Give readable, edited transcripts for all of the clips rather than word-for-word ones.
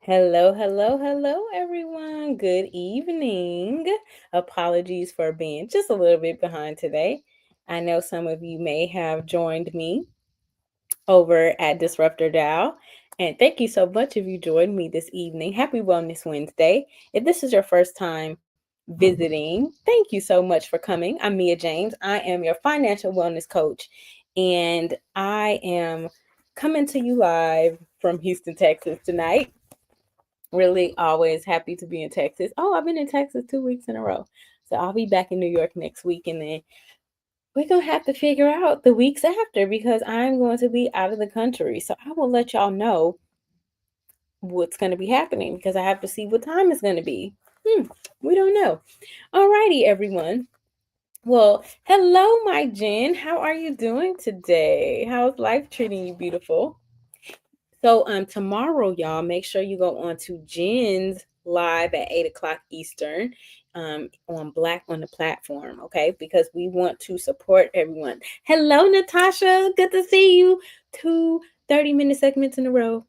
Hello, hello, hello, everyone. Good evening. Apologies for being just a little bit behind today. I know some of you may have joined me over at Disruptor Dow, and thank you so much if you joined me this evening. Happy Wellness Wednesday. If this is your first time visiting, thank you so much for coming. I'm Mia James. I am your financial wellness coach, and I am coming to you live from Houston, Texas tonight. Really always happy to be in Texas. Oh, I've been in Texas 2 weeks in a row. So I'll be back in New York next week. And then we're going to have to figure out the weeks after because I'm going to be out of the country. So I will let y'all know what's going to be happening because I have to see what time it's going to be. We don't know. Alrighty, everyone. Well, hello, my Jen. How are you doing today? How's life treating you, beautiful? So tomorrow, y'all, make sure you go on to Jen's live at 8 o'clock Eastern on Black on the Platform, okay? Because we want to support everyone. Hello, Natasha. Good to see you. 2 30-minute segments in a row.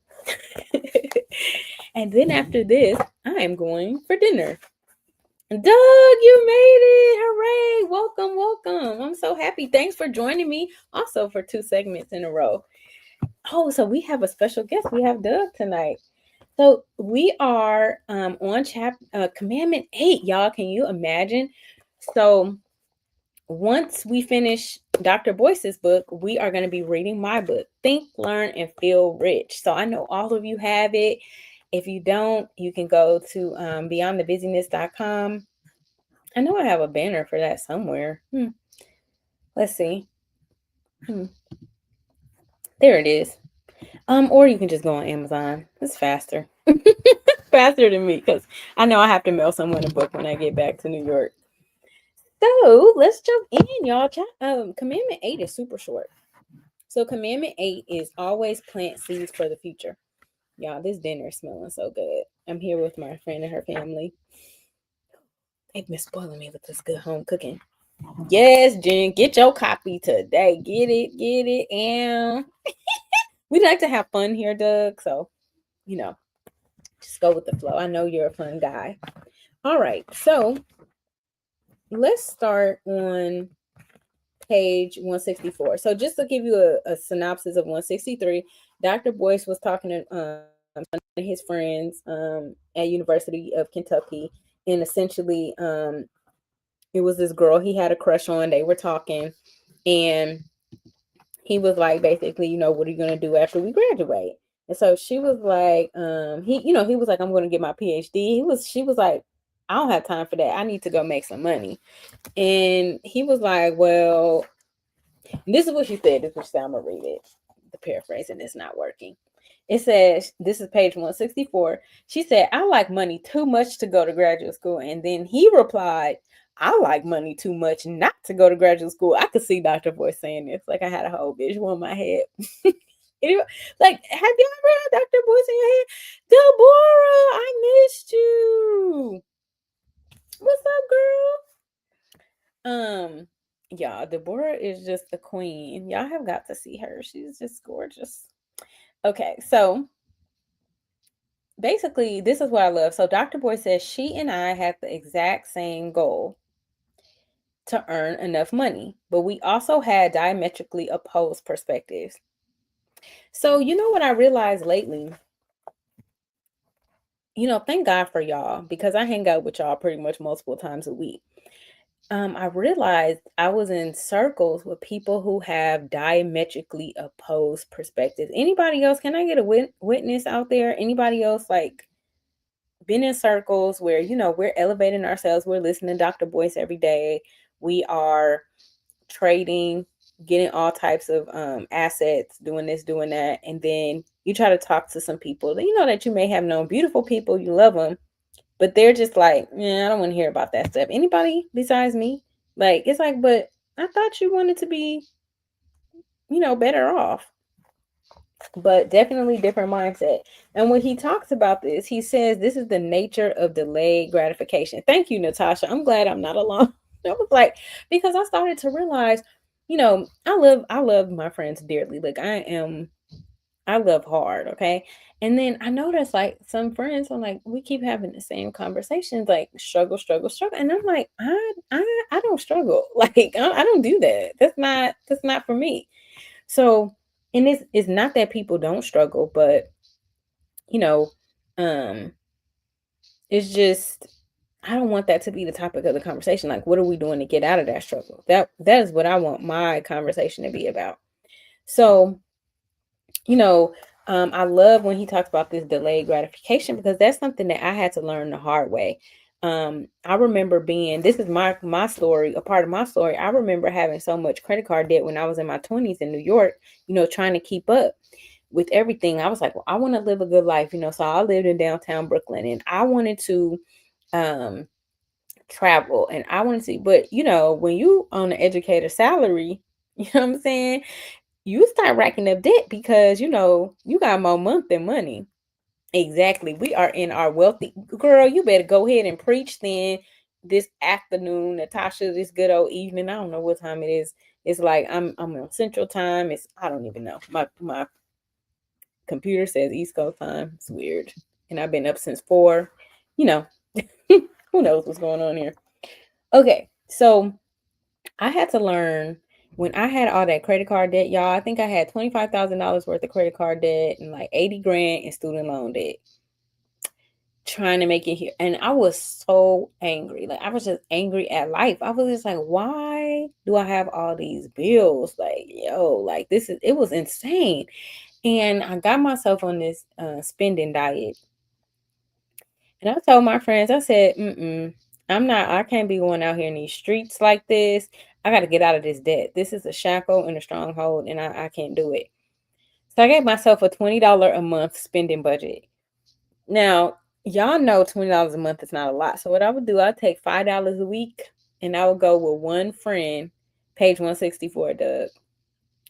And then after this, I am going for dinner. Doug, you made it. Hooray. Welcome, welcome. I'm so happy. Thanks for joining me also for 2 segments in a row. Oh, so we have a special guest. We have Doug tonight. So we are on Commandment 8, y'all. Can you imagine? So once we finish Dr. Boyce's book, we are going to be reading my book, Think, Learn, and Feel Rich. So I know all of you have it. If you don't, you can go to beyondthebusyness.com. I know I have a banner for that somewhere. Let's see. There it is. Or you can just go on Amazon. It's faster. Faster than me because I know I have to mail someone a book when I get back to New York. So let's jump in, y'all. Commandment 8 is super short. So Commandment 8 is always plant seeds for the future. Y'all, this dinner is smelling so good. I'm here with my friend and her family. They've been spoiling me with this good home cooking. Yes, Jen, get your copy today. Get it. And we like to have fun here, Doug. So, just go with the flow. I know you're a fun guy. All right. So let's start on page 164. So just to give you a synopsis of 163, Dr. Boyce was talking to his friends at University of Kentucky, and essentially it was this girl he had a crush on. They were talking, and he was like, basically, what are you going to do after we graduate? And so she was like, he was like, I'm going to get my PhD. She was like, I don't have time for that. I need to go make some money. And he was like, well, this is what she said. This is what she said. I'm going to read it. The paraphrasing is not working. It says, this is page 164. She said, I like money too much to go to graduate school. And then he replied, I like money too much not to go to graduate school. I could see Dr. Boyce saying this. Like I had a whole visual in my head. Anyway, like, have you ever had Dr. Boyce in your head? Deborah, I missed you. What's up, girl? Y'all, Deborah is just the queen. Y'all have got to see her. She's just gorgeous. Okay, so basically, this is what I love. So Dr. Boyce says she and I have the exact same goal to earn enough money, but we also had diametrically opposed perspectives. So, you know what I realized lately? Thank God for y'all because I hang out with y'all pretty much multiple times a week. I realized I was in circles with people who have diametrically opposed perspectives. Anybody else? Can I get a witness out there? Anybody else like been in circles where, we're elevating ourselves. We're listening to Dr. Boyce every day. We are trading, getting all types of assets, doing this, doing that. And then you try to talk to some people that that you may have known, beautiful people, you love them, but they're just like, I don't want to hear about that stuff. Anybody besides me? Like, it's like, but I thought you wanted to be, better off. But definitely different mindset. And when he talks about this, he says this is the nature of delayed gratification. Thank you, Natasha. I'm glad I'm not alone. I was like, because I started to realize, I love my friends dearly. Like I am I love hard, okay? And then I noticed like some friends are like, we keep having the same conversations, like struggle, struggle, struggle. And I'm like, I don't struggle. Like I don't do that. That's not for me. So, and it's not that people don't struggle, but you know, um, it's just I don't want that to be the topic of the conversation. Like, what are we doing to get out of that struggle? That is what I want my conversation to be about. So, you know, I love when he talks about this delayed gratification because that's something that I had to learn the hard way. I remember being this is my story, a part of my story. I remember having so much credit card debt when I was in my 20s in New York, trying to keep up with everything. I was like, well, I want to live a good life, so I lived in downtown Brooklyn and I wanted to um travel and I wanted to, but when you on an educator salary, you know what I'm saying? You start racking up debt because you got more month than money. Exactly. We are in our wealthy girl. You better go ahead and preach then this afternoon, Natasha, this good old evening. I don't know what time it is. It's like I'm on Central Time. I don't even know. My computer says East Coast time. It's weird. And I've been up since 4. You know, who knows what's going on here. Okay, so I had to learn when I had all that credit card debt, y'all. I think I had $25,000 worth of credit card debt and like 80 grand in student loan debt trying to make it here. And I was so angry. Like, I was just angry at life. I was just like, why do I have all these bills? Like, yo, like it was insane. And I got myself on this spending diet. And I told my friends, I said, I can't be going out here in these streets like this. I got to get out of this debt. This is a shackle and a stronghold, and I can't do it. So I gave myself a $20 a month spending budget. Now, y'all know $20 a month is not a lot. So what I would do, I'd take $5 a week, and I would go with one friend, page 164, Doug,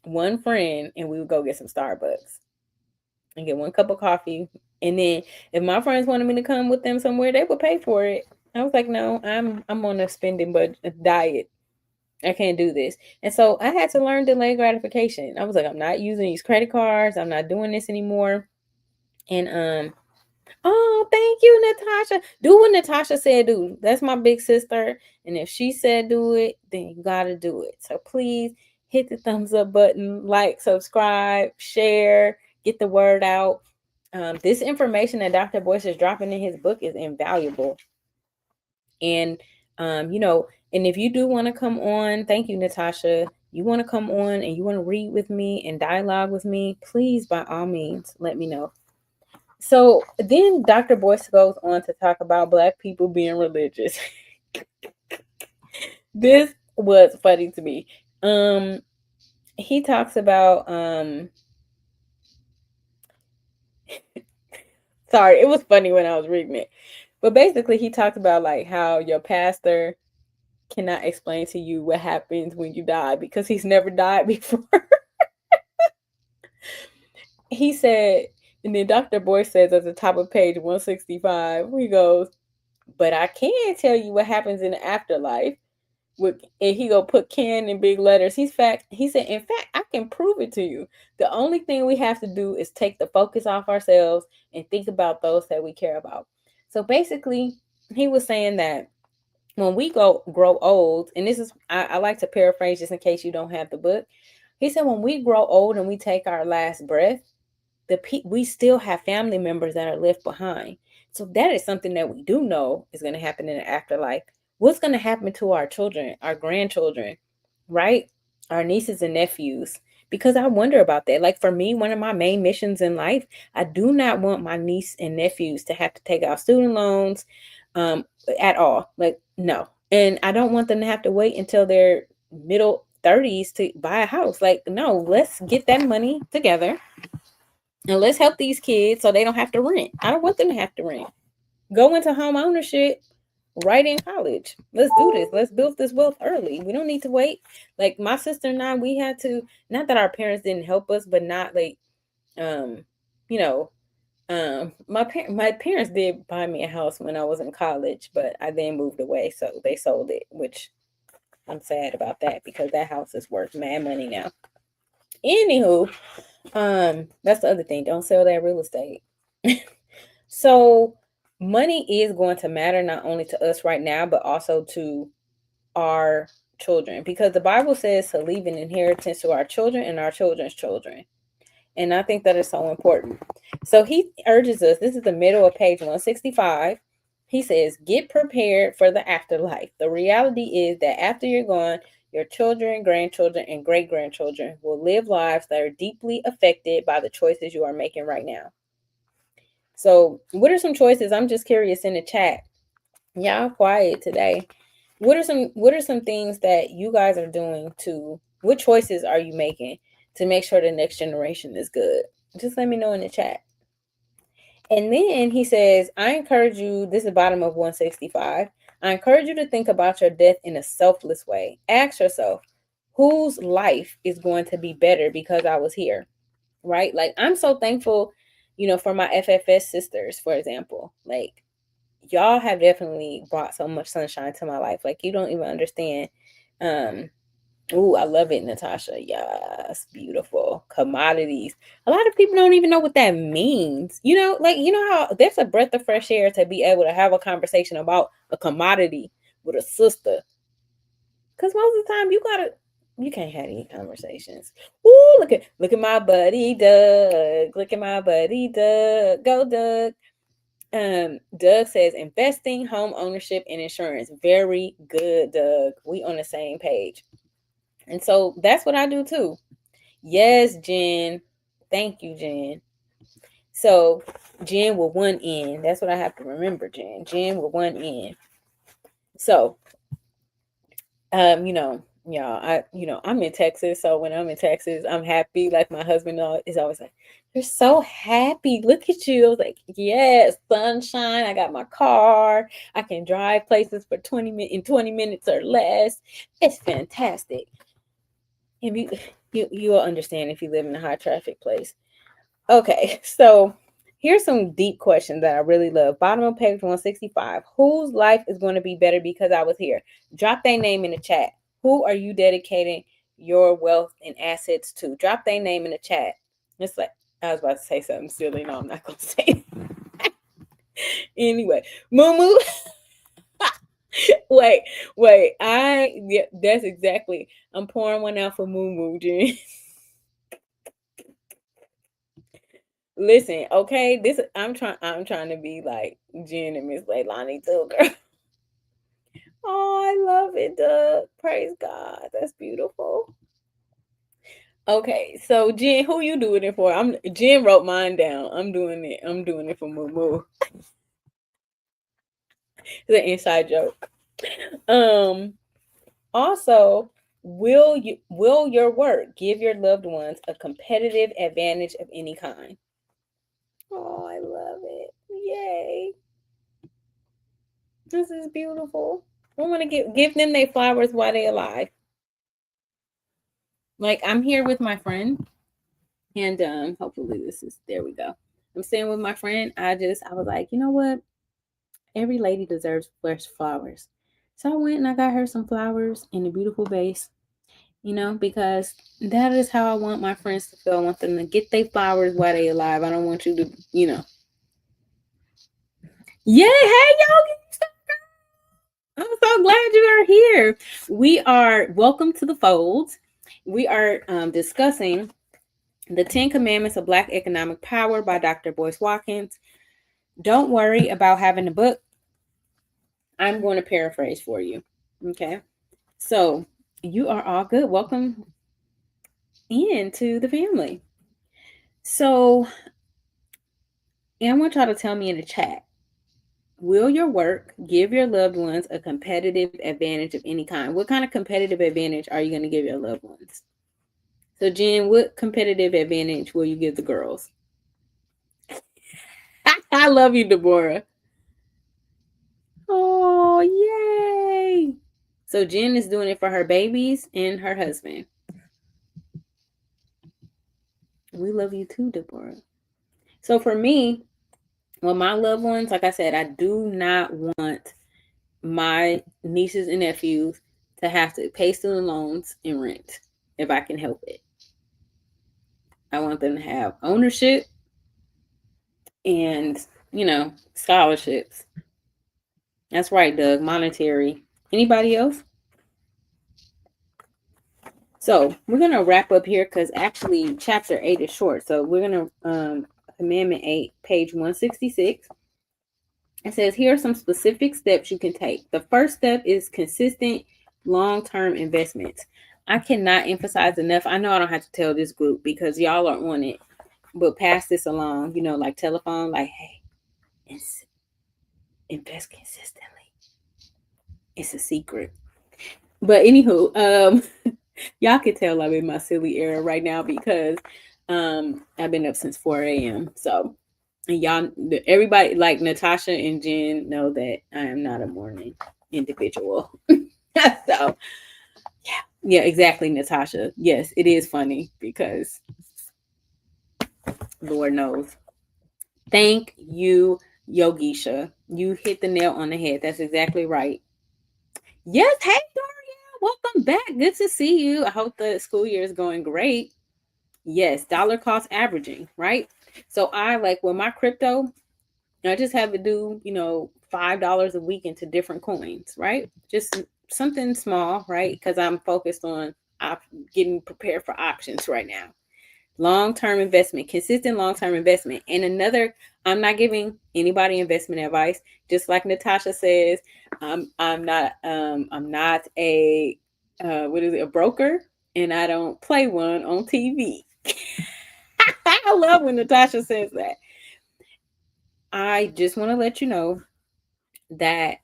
one friend, and we would go get some Starbucks and get one cup of coffee. And then if my friends wanted me to come with them somewhere, they would pay for it. I was like, no, I'm on a spending diet. I can't do this. And so I had to learn delayed gratification. I was like, I'm not using these credit cards. I'm not doing this anymore. And oh, thank you, Natasha. Do what Natasha said do. That's my big sister. And if she said do it, then you gotta do it. So please hit the thumbs up button, like, subscribe, share, get the word out. This information that Dr. Boyce is dropping in his book is invaluable. And and if you do want to come on, thank you, Natasha. You want to come on and you want to read with me and dialogue with me, please, by all means, let me know. So then Dr. Boyce goes on to talk about Black people being religious. This was funny to me. He talks about sorry, it was funny when I was reading it. But basically he talked about like how your pastor cannot explain to you what happens when you die because he's never died before. He said, and then Dr. Boyce says at the top of page 165, he goes, but I can tell you what happens in the afterlife. And he go put "can" in big letters. He said, in fact, I can prove it to you. The only thing we have to do is take the focus off ourselves and think about those that we care about. So basically, he was saying that when we grow old, and this is I like to paraphrase just in case you don't have the book. He said when we grow old and we take our last breath, we still have family members that are left behind. So that is something that we do know is going to happen in the afterlife. What's going to happen to our children, our grandchildren, right? Our nieces and nephews. Because I wonder about that. Like for me, one of my main missions in life, I do not want my niece and nephews to have to take out student loans at all. Like, no. And I don't want them to have to wait until their middle 30s to buy a house. Like, no, let's get that money together and let's help these kids so they don't have to rent. I don't want them to have to rent. Go into home ownership right in college. Let's do this. Let's build this wealth early. We don't need to wait. Like my sister and I, we had to, not that our parents didn't help us, but not like, you know, my parents did buy me a house when I was in college, but I then moved away. So they sold it, which I'm sad about that because that house is worth mad money now. Anywho, That's the other thing. Don't sell that real estate. So money is going to matter not only to us right now, but also to our children, because the Bible says to leave an inheritance to our children and our children's children. And I think that is so important. So he urges us, this is the middle of page 165. He says, get prepared for the afterlife. The reality is that after you're gone, your children, grandchildren, and great grandchildren will live lives that are deeply affected by the choices you are making right now. So, what are some choices? I'm just curious in the chat. Y'all quiet today. What are some things that you guys are doing to, what choices are you making to make sure the next generation is good? Just let me know in the chat. And then he says, I encourage you, this is the bottom of 165. I encourage you to think about your death in a selfless way. Ask yourself, whose life is going to be better because I was here? Right? Like, I'm so thankful, for my FFS sisters, for example. Like, y'all have definitely brought so much sunshine to my life. Like, you don't even understand. Oh, I love it, Natasha. Yes, beautiful. Commodities. A lot of people don't even know what that means. Like, how there's a breath of fresh air to be able to have a conversation about a commodity with a sister. Because most of the time you can't have any conversations. Ooh, look at my buddy Doug. Look at my buddy Doug. Go, Doug. Doug says investing, home ownership, and insurance. Very good, Doug. We on the same page. And so that's what I do too. Yes, Jen. Thank you, Jen. So Jen with one N. That's what I have to remember, Jen. Jen with one N. So, I'm in Texas. So when I'm in Texas, I'm happy. Like, my husband is always like, you're so happy. Look at you. I was like, yes, sunshine. I got my car. I can drive places for 20 minutes or less. It's fantastic. And you'll understand if you live in a high traffic place. Okay, so here's some deep questions that I really love. Bottom of page 165. Whose life is going to be better because I was here? Drop their name in the chat. Who are you dedicating your wealth and assets to? Drop their name in the chat. It's like, I was about to say something silly. No, I'm not going to say it. Anyway, Moo. wait. Yeah, that's exactly. I'm pouring one out for Moo, Jen. Listen, okay, I'm trying to be like Jen and Miss Leilani too, girl. Oh, I love it, Doug. Praise God. That's beautiful. Okay, so Jen, who you doing it for? Jen wrote mine down. I'm doing it. I'm doing it for Moo. It's an inside joke. Also, will your work give your loved ones a competitive advantage of any kind? Oh, I love it. Yay. This is beautiful. I want to give them their flowers while they're alive. Like, I'm here with my friend, and hopefully there we go. I'm staying with my friend. I was like, you know what? Every lady deserves fresh flowers. So I went and I got her some flowers in a beautiful vase, because that is how I want my friends to feel. I want them to get their flowers while they're alive. I don't want you to. Yeah, hey, y'all. I'm so glad you are here. We are welcome to the fold. We are discussing the 10 Commandments of Black Economic Power by Dr. Boyce Watkins. Don't worry about having the book. I'm going to paraphrase for you. Okay. So you are all good. Welcome into the family. So, and I want y'all to tell me in the chat, will your work give your loved ones a competitive advantage of any kind? What kind of competitive advantage are you going to give your loved ones? So, Jen, what competitive advantage will you give the girls? I love you, Deborah. Oh, yay. So, Jen is doing it for her babies and her husband. We love you too, Deborah. So, for me, well, my loved ones, like I said, I do not want my nieces and nephews to have to pay student loans and rent if I can help it. I want them to have ownership and, scholarships. That's right, Doug. Monetary. Anybody else? So we're going to wrap up here because actually chapter 8 is short. So we're going to, Commandment 8, page 166. It says, here are some specific steps you can take. The first step is consistent long-term investments. I cannot emphasize enough. I know I don't have to tell this group because y'all are on it, but pass this along, like telephone, like, hey, invest consistently. It's a secret. But anywho, y'all can tell I'm in my silly era right now because I've been up since 4 a.m. So, and y'all, everybody like Natasha and Jen know that I am not a morning individual. So, yeah, exactly, Natasha. Yes, it is funny because Lord knows. Thank you, Yogisha. You hit the nail on the head. That's exactly right. Yes, hey, Doria. Welcome back. Good to see you. I hope the school year is going great. Yes, dollar cost averaging, right? So I like with my crypto, I just have to do, $5 a week into different coins, right? Just something small, right? Because I'm focused on getting prepared for options right now. Long-term investment, consistent long-term investment. And another, I'm not giving anybody investment advice. Just like Natasha says, I'm not a a broker, and I don't play one on TV. I love when Natasha says that. I just want to let you know that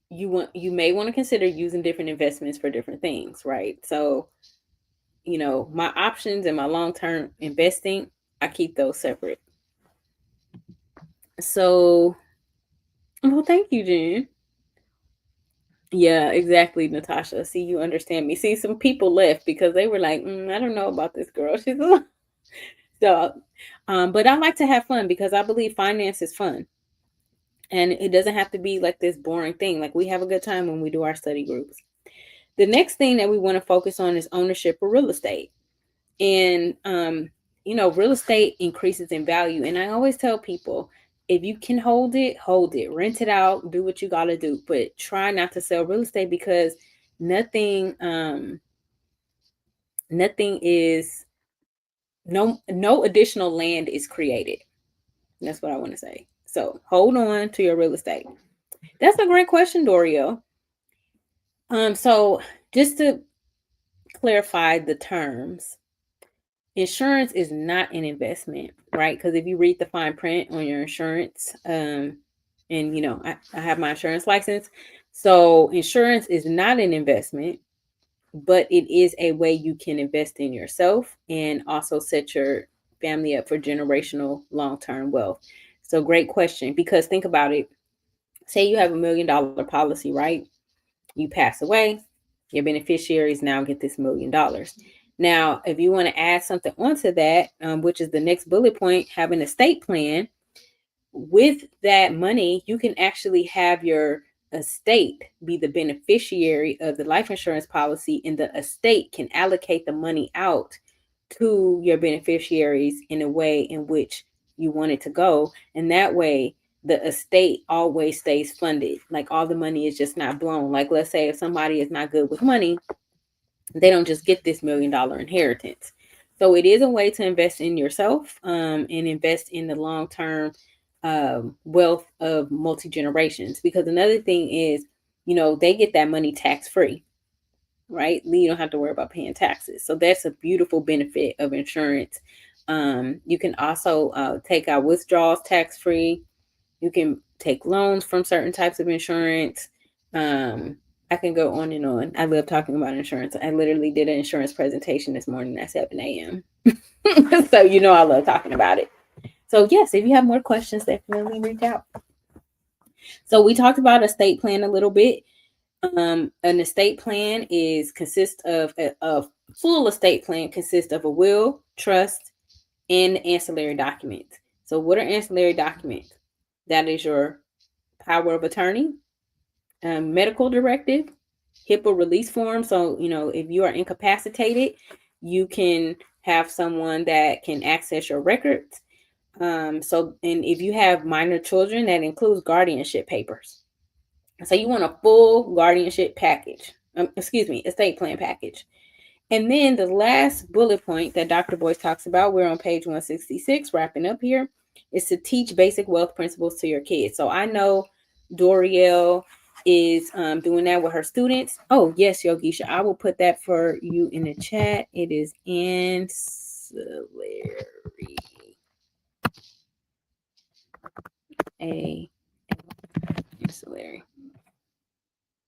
you may want to consider using different investments for different things, right? So, my options and my long-term investing, I keep those separate. So, well, thank you, Jen. Yeah, exactly, Natasha. See, you understand me. See, some people left because they were like, I don't know about this girl. She's so, but I like to have fun because I believe finance is fun. And it doesn't have to be like this boring thing. Like we have a good time when we do our study groups. The next thing that we want to focus on is ownership of real estate. And, real estate increases in value. And I always tell people, if you can hold it, rent it out, do what you got to do, but try not to sell real estate because nothing, nothing is, no additional land is created. That's what I want to say. So hold on to your real estate. That's a great question, Dorio. So just to clarify the terms, insurance is not an investment, right? Because if you read the fine print on your insurance, and I have my insurance license, so insurance is not an investment, but it is a way you can invest in yourself and also set your family up for generational long-term wealth. So great question, because think about it. Say you have $1 million policy, right? You pass away, your beneficiaries now get this $1 million. Now, if you want to add something onto that, which is the next bullet point, have an estate plan. With that money, you can actually have your estate be the beneficiary of the life insurance policy, and the estate can allocate the money out to your beneficiaries in a way in which you want it to go. And that way, the estate always stays funded. Like all the money is just not blown. Like let's say if somebody is not good with money, they don't just get this $1 million inheritance. So it is a way to invest in yourself, and invest in the long-term wealth of multi-generations. Because another thing is, they get that money tax-free, right? You don't have to worry about paying taxes. So that's a beautiful benefit of insurance. You can also take out withdrawals tax-free. You can take loans from certain types of insurance. I can go on and on. I love talking about insurance. I literally did an insurance presentation this morning at 7 a.m. So I love talking about it. So yes, if you have more questions, definitely reach out. So we talked about estate plan a little bit. An estate plan consists of a full estate plan consists of a will, trust, and ancillary documents. So what are ancillary documents? That is your power of attorney, medical directive, HIPAA release form. So, if you are incapacitated, you can have someone that can access your records. And if you have minor children, that includes guardianship papers. So you want a full guardianship package. Estate plan package. And then the last bullet point that Dr. Boyce talks about, we're on page 166, wrapping up here, is to teach basic wealth principles to your kids. So I know Dorielle is doing that with her students. Oh, yes, Yogisha, I will put that for you in the chat. It is ancillary. Ancillary.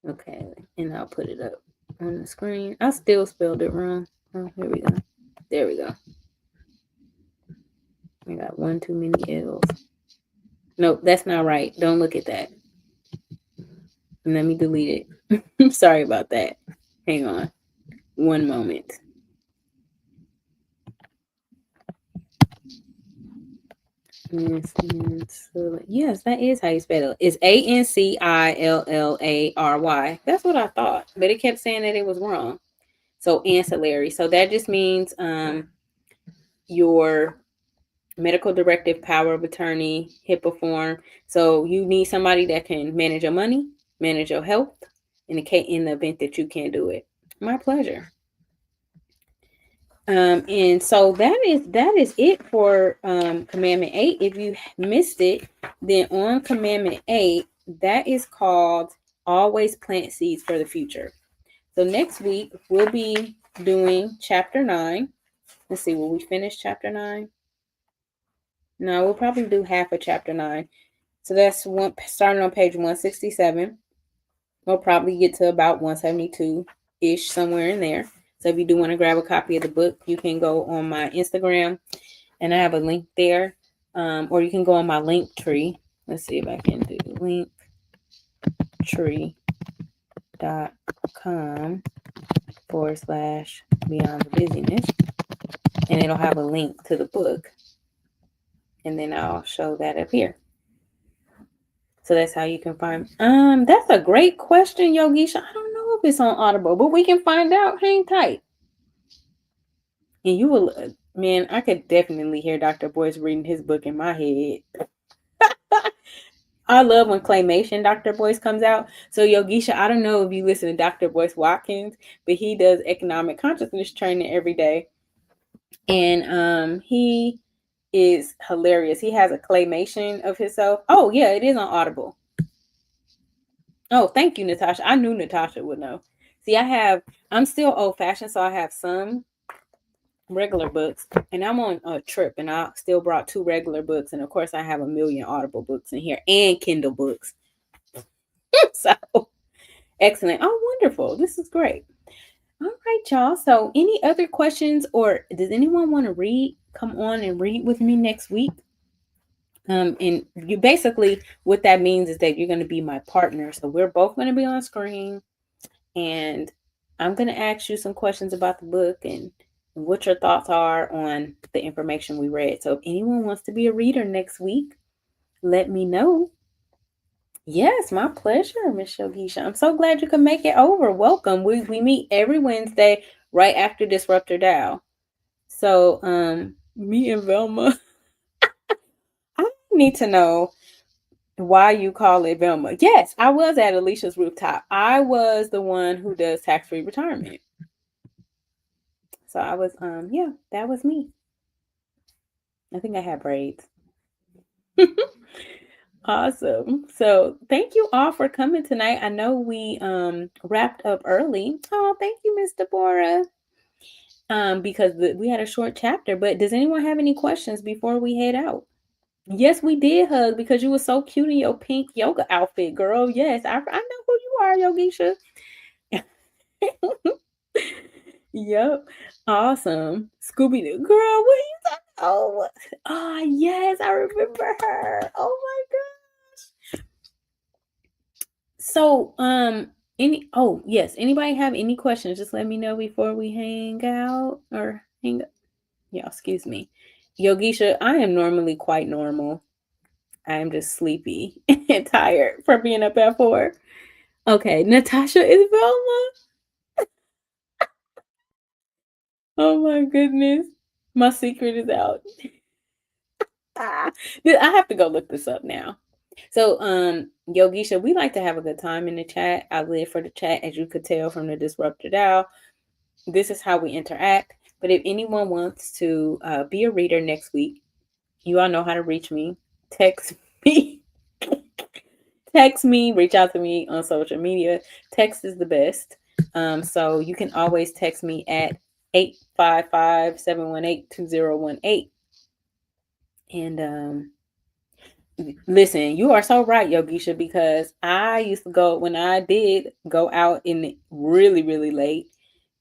Okay, and I'll put it up on the screen. I still spelled it wrong. Oh, here we go. There we go. I got one too many L's. Nope, that's not right. Don't look at that. And let me delete it. I'm sorry about that. Hang on. One moment. Yes, that is how you spell it. It's Ancillary. That's what I thought, but it kept saying that it was wrong. So ancillary. So that just means your medical directive, power of attorney, HIPAA form. So you need somebody that can manage your money, manage your health, in the event that you can't do it. My pleasure. And so that is it for Commandment 8. If you missed it, then on Commandment 8, that is called Always Plant Seeds for the Future. So next week we'll be doing chapter 9. Let's see, will we finish chapter 9? No, we'll probably do half of chapter 9. So that's starting on page 167. We'll probably get to about 172-ish, somewhere in there. So if you do want to grab a copy of the book, you can go on my Instagram, and I have a link there. Or you can go on my link tree. Let's see if I can do linktree.com/beyond the busyness. And it'll have a link to the book. And then I'll show that up here. So that's how you can find. That's a great question, Yogisha. I don't know if it's on Audible, but we can find out. Hang tight. And you will, man, I could definitely hear Dr. Boyce reading his book in my head. I love when claymation Dr. Boyce comes out. So Yogisha, I don't know if you listen to Dr. Boyce Watkins, but he does economic consciousness training every day. And he is hilarious. He has a claymation of himself. Oh yeah, it is on Audible. Oh, thank you, Natasha. I knew Natasha would know. See, I'm still old fashioned, so I have some regular books, and I'm on a trip, and I still brought 2 regular books, and of course I have a million Audible books in here and Kindle books. So excellent. Oh, wonderful. This is great. All right, y'all. So any other questions, or does anyone want to read? Come on and read with me next week. And you basically, what that means is that you're going to be my partner. So we're both going to be on screen, and I'm going to ask you some questions about the book and what your thoughts are on the information we read. So if anyone wants to be a reader next week, let me know. Yes, my pleasure, Miss Yogisha. I'm so glad you could make it over. Welcome. We meet every Wednesday right after Disruptor Dow. So me and Velma, I need to know why you call it Velma. Yes, I was at Alicia's rooftop. I was the one who does tax-free retirement. So I was, yeah, that was me. I think I had braids. Awesome. So thank you all for coming tonight. I know we wrapped up early. Oh, thank you, Miss Deborah. Because we had a short chapter, but does anyone have any questions before we head out? Yes, we did hug because you were so cute in your pink yoga outfit, girl. Yes, I know who you are, Yogisha. Yep. Awesome. Scooby-Doo. Girl, what are you talking? Oh, yes, I remember her. Oh my gosh. So, yes, anybody have any questions? Just let me know before we hang out or hang up. Yeah, excuse me. Yogisha, I am normally quite normal. I am just sleepy and tired from being up at 4. Okay, Natasha is Velma. Oh my goodness. My secret is out. I have to go look this up now. So, Yogisha, we like to have a good time in the chat. I live for the chat, as you could tell from the Disrupted Owl. This is how we interact. But if anyone wants to be a reader next week, you all know how to reach me. Text me. Text me, reach out to me on social media. Text is the best. So you can always text me at 855-718-2018. And listen, you are so right, Yogisha, because I used to go, when I did go out in really, really late,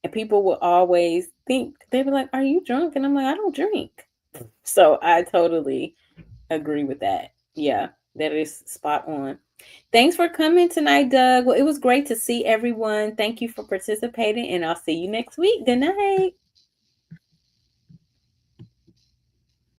and people would always think, they were like, "Are you drunk?" And I'm like, "I don't drink." So I totally agree with that. Yeah, that is spot on. Thanks for coming tonight, Doug. Well, it was great to see everyone. Thank you for participating, and I'll see you next week. Good night.